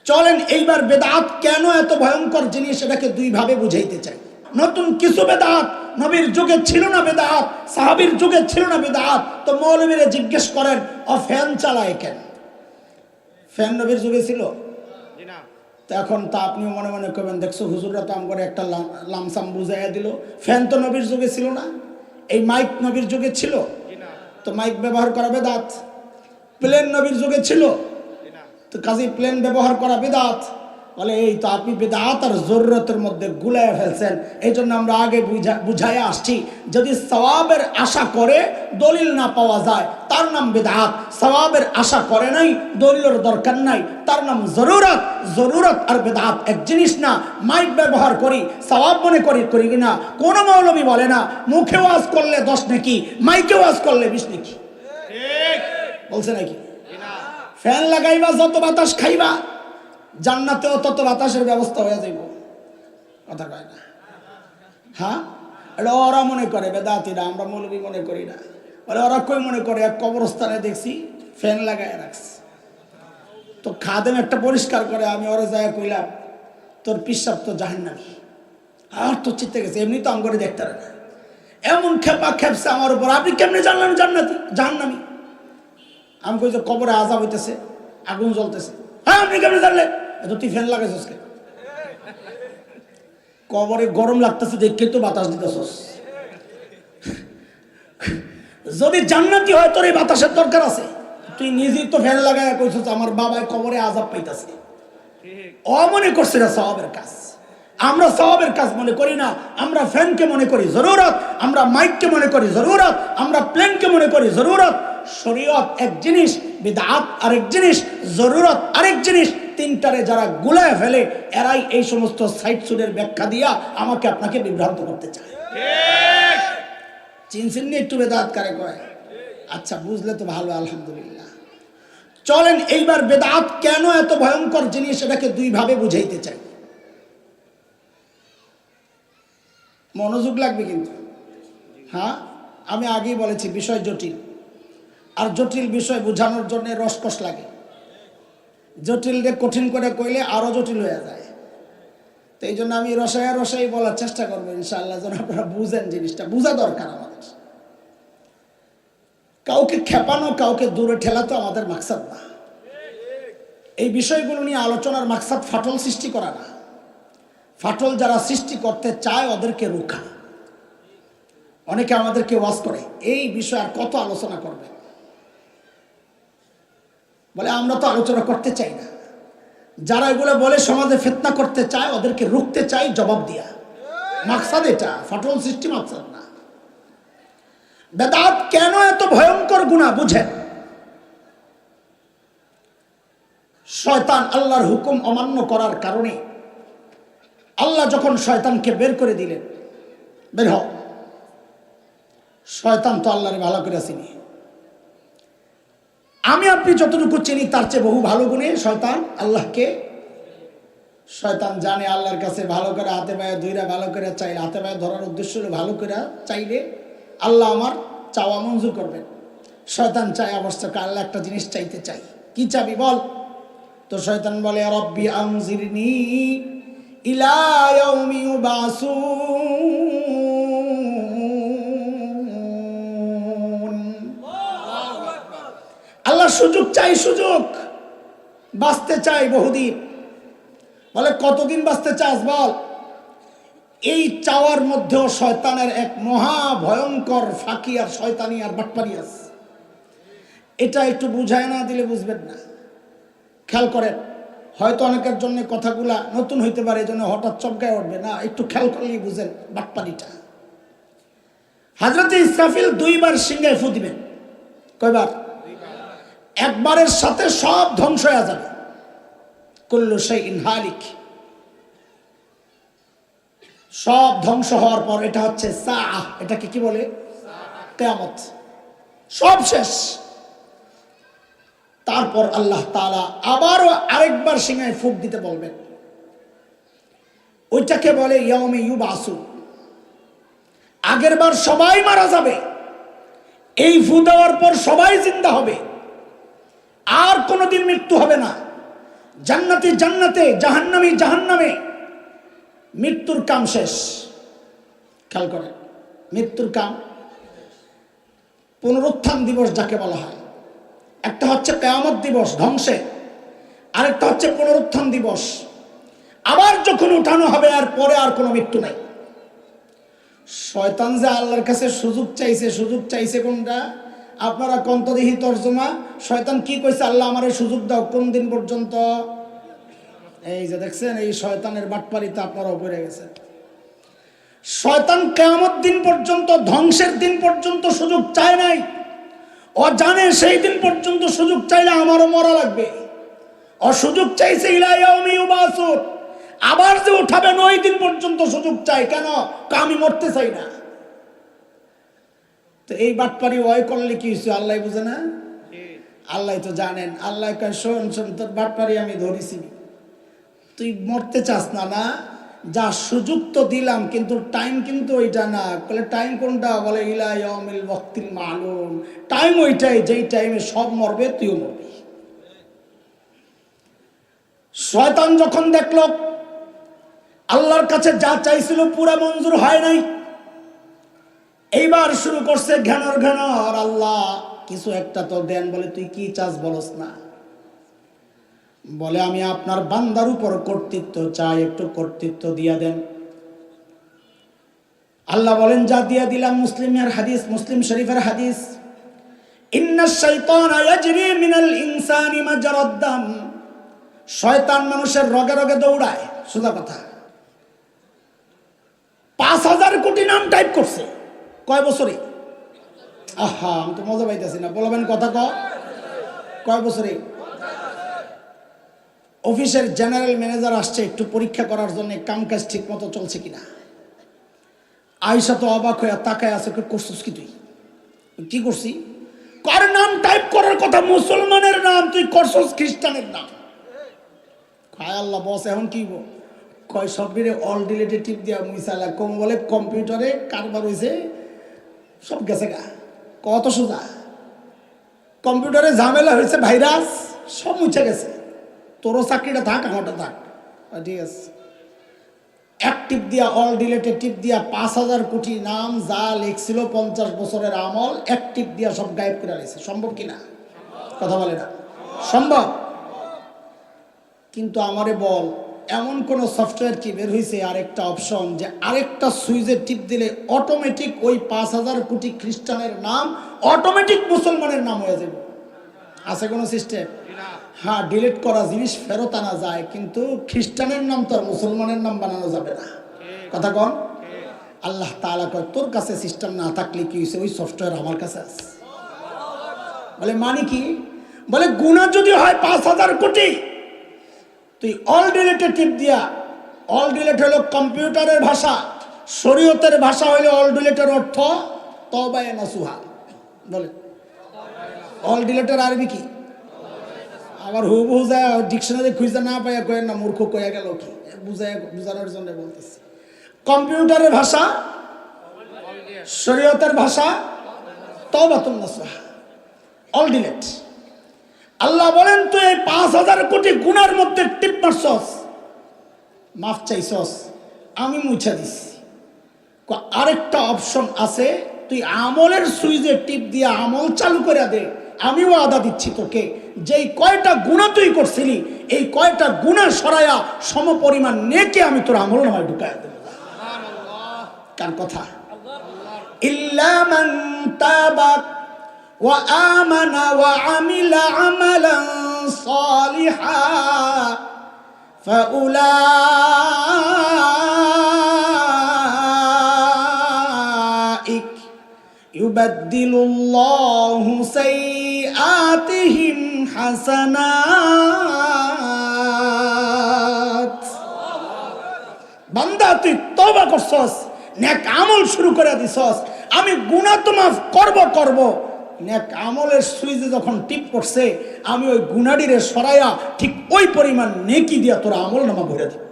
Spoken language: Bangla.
চলেন এইবার বেদাত কেন এত ভয়ঙ্কর জিনিস এটাকে দুই ভাবে বুঝাইতে চাই। নতুন কিছু বেদাত নবীর যুগে ছিল না, বেদাত সাহাবীর যুগে ছিল না বেদাত। তো মৌলবীরা জিজ্ঞেস করেন ও ফ্যান চালায় কেন? ফ্যান নবীর যুগে ছিল? তো এখন তা আপনিও মনে মনে করবেন দেখছো হুজুররা তো আমগরে একটা লামসাম বুঝাইয়া দিল। ফ্যান তো নবীর যুগে ছিল না। এই মাইক নবীর যুগে ছিল, তো মাইক ব্যবহার করা বেদাত। প্লেন নবীর যুগে ছিল, তো কাজী প্লেন ব্যবহার করা বেদাত। বলে এই তো আপনি বেদাত আর জরুরতের মধ্যে গুলায় ফেলছেন। এই জন্য আমরা আগে বুঝাইয়া আসছি, যদি সওয়াবের আশা করে দলিল না পাওয়া যায় তার নাম বেদাত। সওয়াবের আশা করে নাই, দলিলের দরকার নাই, তার নাম জরুরত। জরুরত আর বেদাত এক জিনিস না। মাইক ব্যবহার করি সওয়াব মনে করি না, কোন মৌলবী বলে না মুখে ওয়াজ করলে 10 নেকি, মাইকে ওয়াজ করলে 20 নেকি। বলছে নাকি? ফ্যান লাগাইবা যত বাতাস খাইবা, জান্নাতেও তত বাতাসের ব্যবস্থা হয়ে যাইব। কথা কয় না? হ্যাঁ, এটা ওরা মনে করে বেদাতিরা, আমরা মৌলবী মনে করি না। বলে ওরা কই মনে করে, এক কবরস্থানে দেখছি ফ্যান লাগাই রাখছে। তো খাদেম একটা পরিষ্কার করে, আমি ওরা যায় কইলাম তোর পিসাব তো জাহান্নামী। আর তো চিত্তে গেছে, এমনি তো আম করে দেখতে পারে না, এমন খেপা খেপছে আমার উপর। আপনি কেমনে জানলেন জান্নাতি জাহান্নামী? আমি কই যে কবরে আযাব হইতেছে, আগুন জ্বলতেছে। হ্যাঁ, আপনি কেমনে জানলেন? এত তুই ফ্যান লাগাইছিস কেন? কবরে গরম লাগতেছে দেখে তো বাতাস দিতেছস। যদি জান্নাতি হয় তোর এই বাতাসের দরকার আছে? তুই নিজেই তো ফ্যান লাগায় কইছস আমার বাবাই কবরে আযাব পাইতাছে। ও মনে করছে না সওয়াবের কাজ। আমরা সওয়াবের কাজ মনে করি না, আমরা ফ্যানকে মনে করি জরুরত, আমরা মাইককে মনে করি জরুরত, আমরা প্লেনকে মনে করি জরুরত। শরীয়ত এক জিনিস, বিদআত আরেক জিনিস, জরুরত আরেক জিনিস। তিনটারে যারা গুলায় ফেলে এরাই এই সমস্ত সাইড সুরের ব্যাখ্যা দিয়া আমাকে আপনাকে বিভ্রান্ত করতে চায়। চিনছেন নি একটু বেদাত কারে কয়? আচ্ছা, বুঝলে তো ভালো, আলহামদুলিল্লাহ। চলেন এইবার বেদাত কেন এত ভয়ঙ্কর জিনিস এটাকে দুই ভাবে বুঝাইতে চাই। মনোযোগ লাগবে কিন্তু। হ্যাঁ, আমি আগেই বলেছি বিষয় জটিল, আর জটিল বিষয় বোঝানোর জন্য রসকস লাগে। জটিলকে কঠিন করে কইলে আরো জটিল হয়ে যায়। তো এই জন্য আমি রসায় রসাই বলার চেষ্টা করবো ইনশাআল্লাহ, যেন আপনারা বুঝেন। জিনিসটা বোঝা দরকার আমাদের। কাউকে খেপানো, কাউকে দূরে ঠেলা তো আমাদের মাকসাদ না। এই বিষয়গুলো নিয়ে আলোচনার মাকসাদ ফাটল সৃষ্টি করা না। ফাটল যারা সৃষ্টি করতে চায় ওদেরকে রোখা। অনেকে আমাদেরকে ওয়াজ করে এই বিষয়ে আর কত আলোচনা করবে, বলে আমরা তো আলোচনা করতে চাই না। যারা এগুলো বলে সমাজে ফিতনা করতে চায় ওদেরকে রুখতে চাই জবাব দিয়া। মাকসাদ এটা, ফাটল সৃষ্টি মাকসাদ না। বেদাত কেন এত ভয়ঙ্কর গুনাহ বুঝেন। শয়তান আল্লাহর হুকুম অমান্য করার কারণে আল্লাহ যখন শয়তানকে বের করে দিলেন, বের হ। শয়তান তো আল্লাহরে ভালো করে চিনি, আমি আপনি যতটুকু চিনি তার চেয়ে বহু ভালো গুণে শয়তান আল্লাহকে। শয়তান জানে আল্লাহর কাছে ভালো করে হাতে পায়ে ধইরা ভালো করে চাইলে, হাতে পায়ে ধরার উদ্দেশ্য হলো ভালো করে চাইলে আল্লাহ আমার চাওয়া মঞ্জুর করবেন। শয়তান চায় অবস্থাকে আল্লাহ একটা জিনিস চাইতে চাই, কি চাবি বল? তো শয়তান বলে রব্বি আনজিরনি ইলা ইয়াউমি ইউবাসুন। আল্লাহ সুযোগ চাই, সুযোগ। বাঁচতে চাই বহুদিন। বলে কতদিন বাঁচতে চাস বল? এই চাওয়ার মধ্যেও শয়তানের এক মহা ভয়ঙ্কর ফাঁকি আর শয়তানি আর বাটপারি আছে। এটা একটু বুঝায় না দিলে বুঝবেন না। খেয়াল করেন, হয়তো অনেকের জন্য কথাগুলা নতুন হইতে পারে, এই জন্য হঠাৎ চমকায় উঠবে না, একটু খেয়াল করলেই বুঝেন বাটপারিটা। হযরত ইসরাফিল 2 বার সিংহায় ফু দিবেন। কয়বার? একবারের সাথে সব ধ্বংস হয়ে যাবে। কুল্লু শাইইন হালিক। সব ধ্বংস হওয়ার পর এটা হচ্ছে সাআহ। এটাকে কি বলে? কিয়ামত। সব শেষ। তারপর আল্লাহ তাআলা আবারও আরেকবার সিংহায় ফুঁক দিতে বলবেন। ওইটাকে বলে ইয়াউমে ইউবাসু। আগের বার সবাই মারা যাবে, এই ফু দেওয়ার পর সবাই জিন্দা হবে, আর কোনোদিন মৃত্যু হবে না। জান্নাতি জান্নাতে, জাহান্নামী জাহান্নামে। মৃত্যুর কাম শেষ। খেয়াল করে, মৃত্যুর কাম। পুনরুত্থান দিবস যাকে বলা হয়, একটা হচ্ছে কিয়ামত দিবস ধ্বংসে, আরেকটা হচ্ছে পুনরুত্থান দিবস। আবার যখন উঠানো হবে আর পরে আর কোনো মৃত্যু নাই। শয়তান যে আল্লাহর কাছে সুযোগ চাইছে, সুযোগ চাইছে কোনটা? আপনারা কন্তদেহী তর্জমা। শয়তান কি কইছে? আল্লাহ আমারে সুযোগ দাও কোন দিন পর্যন্ত? এই যে দেখছেন, এই শয়তানের বাটপারিতে আপনারা পড়ে গেছেন। শয়তান কিয়ামত দিন পর্যন্ত, ধ্বংসের দিন পর্যন্ত সুযোগ চায় নাই। ও জানে সেই দিন পর্যন্ত সুযোগ চাইলে আমারও মরা লাগবে। ও সুযোগ চাইছে ইলা ইয়াউমি ইউবাসুন, আবার যে উঠাবেন ওই দিন পর্যন্ত সুযোগ চাই। কেন? আমি মরতে চাই না। তো এই বাটপারি ওই করলে কি হয়েছে আল্লাহ বুঝে না? আল্লাহ তো জানেন। আল্লাহ কয় শোন শোন, তোর বাটপারি আমি ধরেছি, তুই মরতে চাস না না, যা সুযোগ তো দিলাম, কিন্তু টাইম কিন্তু ওইটা না। বলে টাইম কোনটা? বলে ইলা ইয়াউমিল ওয়াক্তিল মালুম। টাইম ওইটাই যেই টাইমে সব মরবে, তুইও মরবি। শয়তান যখন দেখলো আল্লাহর কাছে যা চাইছিল পুরা মঞ্জুর হয় নাই, এইবার শুরু করছে ঘ্যানর ঘ্যানর, আল্লাহ কিছু একটা তো দেন। বলে তুই কি চাস বলস না? বলে আমি আপনার বান্দার উপর কর্তৃত্ব চাই, একটু কর্তৃত্ব দিয়া দেন। আল্লাহ বলেন যা দিয়া দিলাম। মুসলিমের হাদিস, মুসলিম শরীফের হাদিস, ইন্নাশ শাইতানা ইয়াজরি মিনাল ইনসানি মাজরাদ দাম। শয়তান মানুষের রগে রগে দৌড়ায়, সোজা কথা। ৫,০০০ কোটি নাম টাইপ করছে কয় বছরে? আহা, আমি তো মজা পাইতেছি না, বলবেন কথা কয় বছরে? অফিসের জেনারেল ম্যানেজার আসছে একটু পরীক্ষা করার জন্য কাম কাজ ঠিক মতো চলছে কিনা। আয়সা তো অবাক হয়ে তাকায় আছে, করছিস কি তুই? কি করছি? কার নাম টাইপ করার কথা? মুসলমানের নাম, তুই করছিস খ্রিস্টানের নাম। হায় আল্লাহ, বস এখন কি বল? কয় সবরে অল ডিলেটে টিপ দিয়া মুইসালা কম। বলে কম্পিউটারে কারবার হয়েছে, সব গেছে গা। কত সোজা? কম্পিউটারে ঝামেলা হয়েছে, ভাইরাস, সব মুছে গেছে। তোরও চাকরিটা থাক, আমারটা থাক, ঠিক আছে। এক টিপ দিয়া, অল ডিলেটে টিপ দিয়া ৫,০০০ কোটি নাম যা লিখছিল ৫০ বছরের আমল, এক টিপ দিয়া সব গায়েব করে দিয়েছে। সম্ভব কিনা? কথা বলে না, সম্ভব। কিন্তু আমারে বল, এমন কোন সফটওয়্যার কি বের হয়েছে আরেকটা অপশন, যে আরেকটা সুইচে টিপ দিলে অটোমেটিক ওই ৫,০০০ কোটি খ্রিস্টানের নাম অটোমেটিক মুসলমানের নাম হয়ে যাবে? আছে কোনো সিস্টেম? হ্যাঁ, ডিলিট করা জিনিস ফেরত আনা যায়, কিন্তু খ্রিস্টানের নাম তো আর মুসলমানের নাম বানানো যাবে না। কথা কন। আল্লাহ তাআলা কয় তোর কাছে সিস্টেম না থাকলে কি হয়েছে? ওই সফটওয়্যার আমার কাছে আছে। বলে মানে কি? বলে গুনাহ যদি হয় ৫,০০০ কোটি, তুই অল ডিলেটে টিপ দিয়া, অল ডিলেট হলো কম্পিউটারের ভাষা, শরীয়তের ভাষা হইলো অল ডিলেটের অর্থ তওবা নাসুহা। বলে অল ডিলেটের আরবি কি? আবার হুবহু যায় ডিকশনারি খুঁজে না পাইয়া কয়েন না, মূর্খ কয়ে গেল কি? বুঝানোর জন্য বলতেছি। কম্পিউটারের ভাষা, শরীয়তের ভাষা তওবাতুন নাসুহা, অল ডিলেট। আল্লাহ বলেন তুই এই ৫,০০০ কোটি গুনার মধ্যে টিপ মারছস, মাফ চাইছস, আমি মুছা দিছি। আরেকটা অপশন আছে, তুই আমলের সুইচে টিপ দিয়ে আমল চালু করে দে, আমিও আদা দিচ্ছি তোকে। যেই কয়টা গুনাহ তুই করছিলি, এই কয়টা গুনাহ সরায়া সমপরিমাণ নেকি আমি তোর আমল নামায় ঢুকায়া দেব। কার কথা? ইল্লা মান তাবা ওয়া আমানা ওয়া আমিলা আমালান সালিহা ফাউলাইক ইউবাদদিলুল্লাহু সাইয়্যাতিহিম হাসানাত। বান্দা তুই তওবা করছস, নেক আমল শুরু করে দিছস, আমি গুনাহ তো মাফ করব। নেক আমলের সুইচে যখন টিপ করছে, আমি ওই গুনাহটিরে সরাইয়া ঠিক ওই পরিমাণ নেকি দিয়া তোর আমল নামা ভরে দেব।